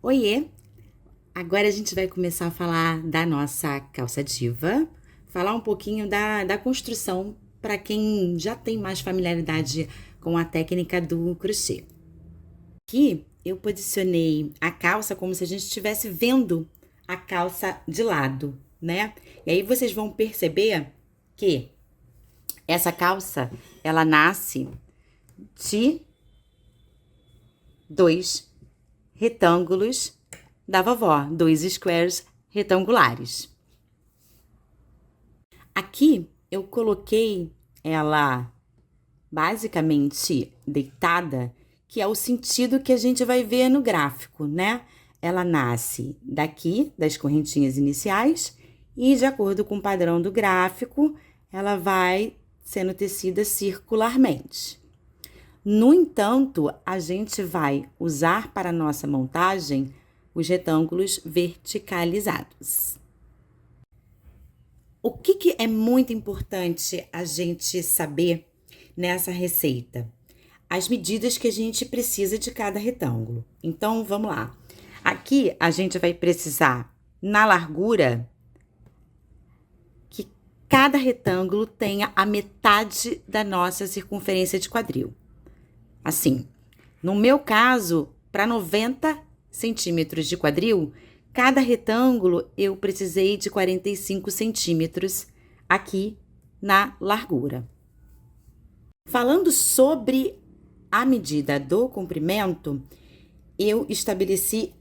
Oiê! Agora a gente vai começar a falar da nossa calça diva, falar um pouquinho da construção para quem já tem mais familiaridade com a técnica do crochê. Aqui eu posicionei a calça como se a gente estivesse vendo a calça de lado, né? E aí vocês vão perceber que essa calça, ela nasce de dois retângulos da vovó, dois squares retangulares. Aqui eu coloquei ela basicamente deitada, que é o sentido que a gente vai ver no gráfico, né? Ela nasce daqui, das correntinhas iniciais, e de acordo com o padrão do gráfico, ela vai sendo tecida circularmente. No entanto, a gente vai usar para a nossa montagem os retângulos verticalizados. O que é muito importante a gente saber nessa receita? As medidas que a gente precisa de cada retângulo. Então, vamos lá. Aqui, a gente vai precisar, na largura, que cada retângulo tenha a metade da nossa circunferência de quadril. Assim, no meu caso, para 90 centímetros de quadril, cada retângulo eu precisei de 45 centímetros aqui na largura. Falando sobre a medida do comprimento, eu estabeleci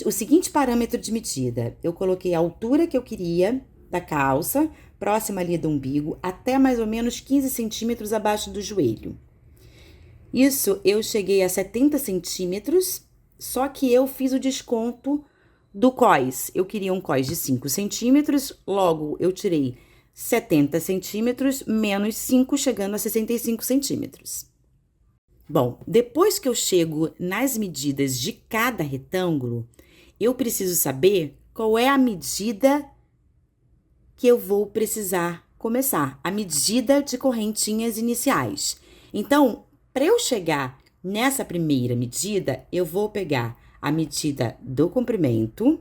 o seguinte parâmetro de medida. Eu coloquei a altura que eu queria da calça, próxima ali do umbigo, até mais ou menos 15 centímetros abaixo do joelho. Isso eu cheguei a 70 centímetros, só que eu fiz o desconto do cós. Eu queria um cós de 5 centímetros, logo eu tirei 70 centímetros menos 5, chegando a 65 centímetros. Bom, depois que eu chego nas medidas de cada retângulo, eu preciso saber qual é a medida que eu vou precisar começar, a medida de correntinhas iniciais. Então, para eu chegar nessa primeira medida, eu vou pegar a medida do comprimento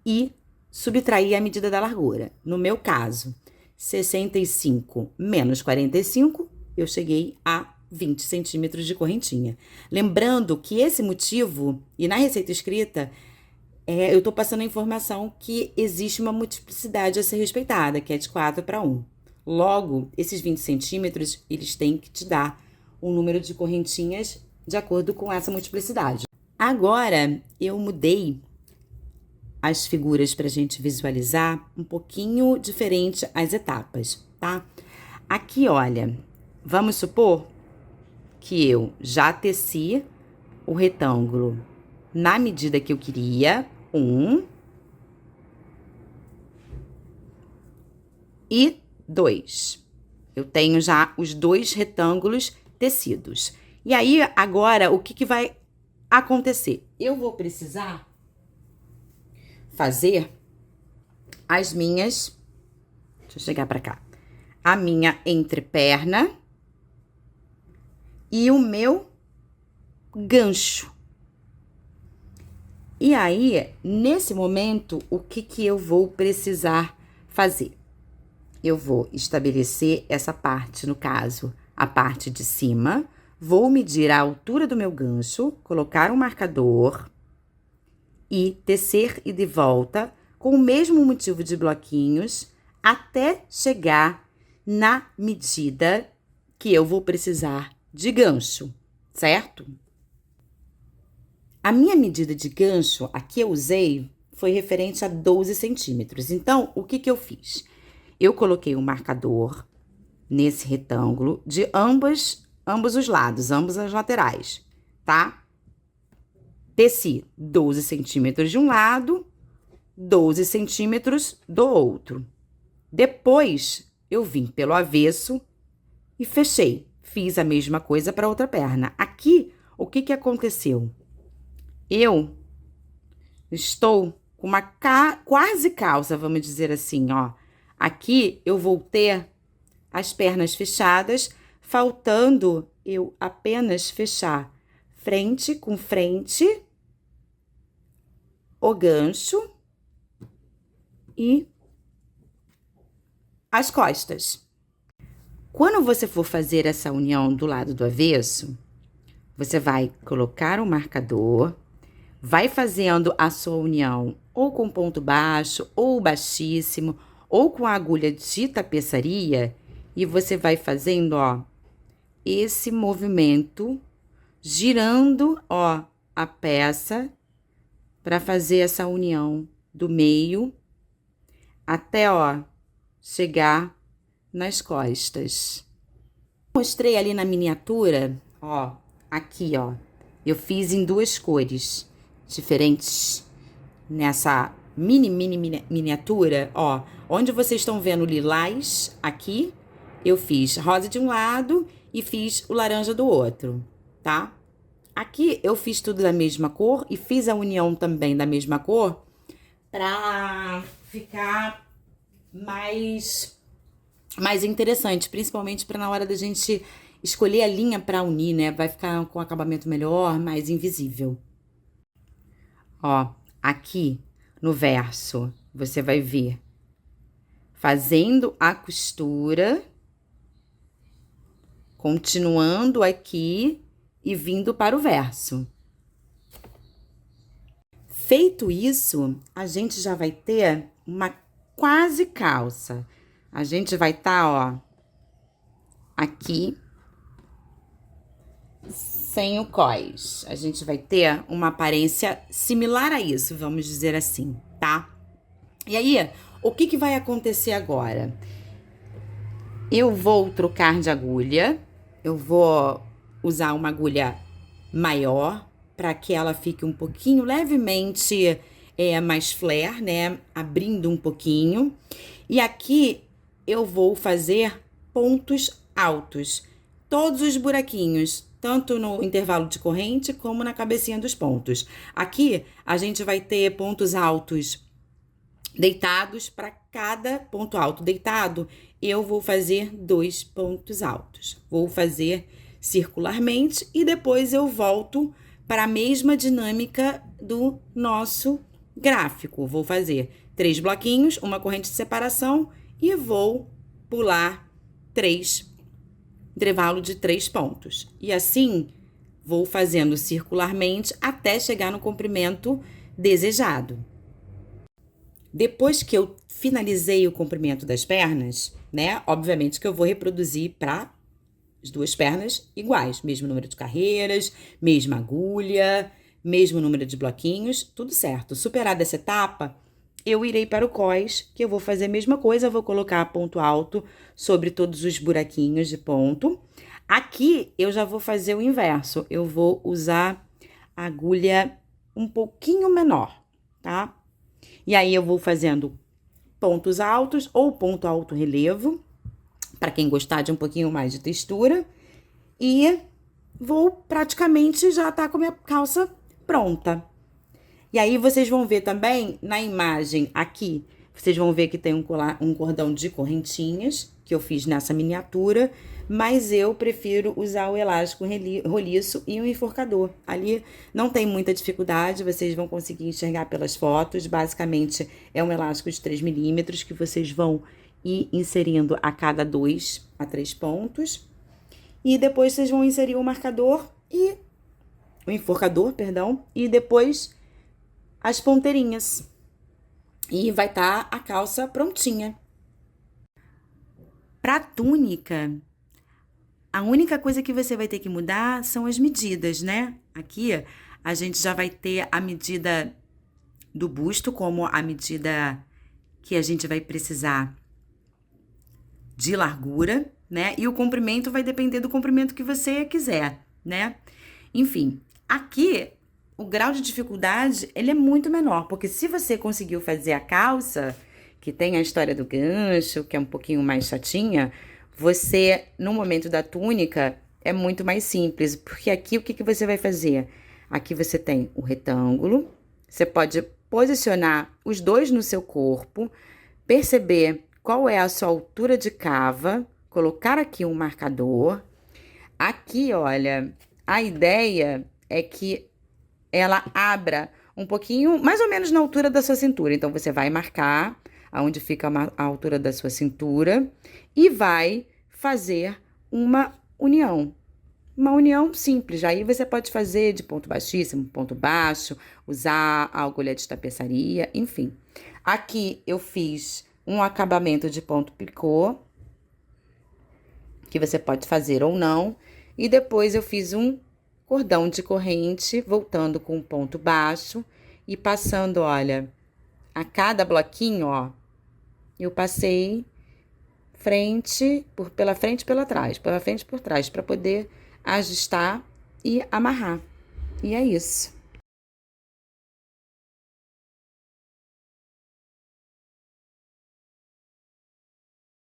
e subtrair a medida da largura. No meu caso, 65 menos 45, eu cheguei a 20 centímetros de correntinha. Lembrando que esse motivo, e na receita escrita, eu estou passando a informação que existe uma multiplicidade a ser respeitada, que é de 4 para 1. Logo, esses 20 centímetros, eles têm que te dar um número de correntinhas de acordo com essa multiplicidade. Agora, eu mudei as figuras para a gente visualizar um pouquinho diferente as etapas, tá? Aqui, olha, vamos supor que eu já teci o retângulo na medida que eu queria, 1 e 2. Eu tenho já os dois retângulos tecidos. E aí, agora, o que vai acontecer? Eu vou precisar fazer as minhas... Deixa eu chegar pra cá. A minha entreperna e o meu gancho. E aí, nesse momento, o que eu vou precisar fazer? Eu vou estabelecer essa parte, no caso, a parte de cima, vou medir a altura do meu gancho, colocar um marcador e tecer e de volta com o mesmo motivo de bloquinhos até chegar na medida que eu vou precisar de gancho, certo? A minha medida de gancho, a que eu usei, foi referente a 12 centímetros. Então, o que eu fiz? Eu coloquei um marcador nesse retângulo de ambos os lados, ambas as laterais, tá? Teci 12 centímetros de um lado, 12 centímetros do outro. Depois, eu vim pelo avesso e fechei. Fiz a mesma coisa para a outra perna. Aqui, o que aconteceu? Eu estou com uma quase calça, vamos dizer assim, ó. Aqui, eu vou ter as pernas fechadas, faltando eu apenas fechar frente com frente o gancho e as costas. Quando você for fazer essa união do lado do avesso, você vai colocar o marcador, vai fazendo a sua união ou com ponto baixo, ou baixíssimo, ou com a agulha de tapeçaria, e você vai fazendo, ó, esse movimento, girando, ó, a peça para fazer essa união do meio até, ó, chegar nas costas. Mostrei ali na miniatura, ó, aqui, ó, eu fiz em duas cores diferentes nessa miniatura, ó, onde vocês estão vendo lilás aqui, eu fiz rosa de um lado e fiz o laranja do outro, tá? Aqui eu fiz tudo da mesma cor e fiz a união também da mesma cor pra ficar mais interessante, principalmente para na hora da gente escolher a linha para unir, né? Vai ficar com acabamento melhor, mais invisível. Ó, aqui no verso, você vai ver fazendo a costura, continuando aqui e vindo para o verso. Feito isso, a gente já vai ter uma quase calça. A gente vai estar, ó, aqui sem o cós. A gente vai ter uma aparência similar a isso, vamos dizer assim, tá? E aí, o que vai acontecer agora? Eu vou trocar de agulha, eu vou usar uma agulha maior para que ela fique um pouquinho levemente mais flare, né? Abrindo um pouquinho. E aqui eu vou fazer pontos altos, todos os buraquinhos, tanto no intervalo de corrente como na cabecinha dos pontos. Aqui a gente vai ter pontos altos deitados. Para cada ponto alto deitado, eu vou fazer 2 pontos altos. Vou fazer circularmente e depois eu volto para a mesma dinâmica do nosso gráfico. Vou fazer 3 bloquinhos, uma corrente de separação e vou pular 3, intervalo de 3 pontos. E assim, vou fazendo circularmente até chegar no comprimento desejado. Depois que eu finalizei o comprimento das pernas, né? Obviamente que eu vou reproduzir para as 2 pernas iguais. Mesmo número de carreiras, mesma agulha, mesmo número de bloquinhos, tudo certo. Superada essa etapa, eu irei para o cós, que eu vou fazer a mesma coisa. Eu vou colocar ponto alto sobre todos os buraquinhos de ponto. Aqui, eu já vou fazer o inverso. Eu vou usar a agulha um pouquinho menor, tá? E aí, eu vou fazendo pontos altos ou ponto alto relevo, para quem gostar de um pouquinho mais de textura. E vou praticamente já tá com a minha calça pronta. E aí, vocês vão ver também na imagem aqui, vocês vão ver que tem um cordão de correntinhas, que eu fiz nessa miniatura, mas eu prefiro usar o elástico roliço e o enforcador. Ali não tem muita dificuldade, vocês vão conseguir enxergar pelas fotos. Basicamente, é um elástico de 3 milímetros que vocês vão ir inserindo a cada 2 a 3 pontos. E depois vocês vão inserir o marcador e o enforcador, perdão, e depois as ponteirinhas. E vai estar a calça prontinha. Para túnica, a única coisa que você vai ter que mudar são as medidas, né? Aqui a gente já vai ter a medida do busto como a medida que a gente vai precisar de largura, né? E o comprimento vai depender do comprimento que você quiser, né? Enfim, aqui o grau de dificuldade, ele é muito menor, porque se você conseguiu fazer a calça, que tem a história do gancho, que é um pouquinho mais chatinha, você, no momento da túnica, é muito mais simples, porque aqui o que você vai fazer? Aqui você tem o retângulo, você pode posicionar os dois no seu corpo, perceber qual é a sua altura de cava, colocar aqui um marcador. Aqui, olha, a ideia é que ela abra um pouquinho, mais ou menos na altura da sua cintura. Então, você vai marcar aonde fica a altura da sua cintura e vai fazer uma união. Uma união simples. Aí você pode fazer de ponto baixíssimo, ponto baixo, usar a agulha de tapeçaria, enfim. Aqui eu fiz um acabamento de ponto picô, que você pode fazer ou não. E depois eu fiz um cordão de corrente, voltando com um ponto baixo e passando, olha, a cada bloquinho, ó, eu passei pela frente e pela frente e por trás, para poder ajustar e amarrar. E é isso.